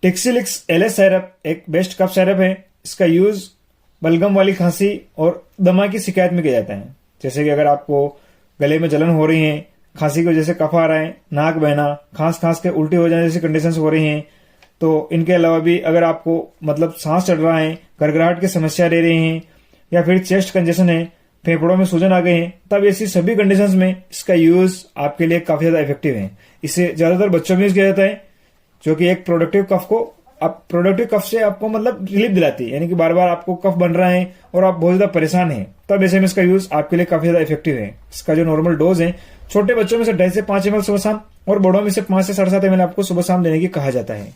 टेक्सिलिक्स LS syrup एक best cough syrup है। इसका यूज बलगम वाली खांसी और दमा की शिकायत में किया जाता है। जैसे कि अगर आपको गले में जलन हो रही है, खांसी की वजह से कफ आ रहा है, नाक बहना, खांस के उल्टी हो जाने जैसी कंडीशंस हो रही हैं, तो इनके अलावा भी अगर आपको मतलब सांस चढ़ रहा है, गड़गड़ाहट की समस्या रह रही है, या फिर चेस्ट कंजेशन है, फेफड़ों में सूजन आ गए हैं, तब ऐसी सभी कंडीशंस में इसका यूज आपके लिए काफी ज्यादा इफेक्टिव है। इसे ज्यादातर बच्चों में यूज किया जाता है, जो कि एक प्रोडक्टिव कफ से आपको मतलब रिलीफ दिलाती है। यानी कि बार बार आपको कफ बन रहा है और आप बहुत ज्यादा परेशान हैं, तब ऐसे में इसका यूज आपके लिए काफी ज्यादा इफेक्टिव है। इसका जो नॉर्मल डोज है, छोटे बच्चों में से 2.5 से 5 ml सुबह शाम और बड़ों में से 5 से 7.5 ml आपको सुबह शाम देने की कहा जाता है।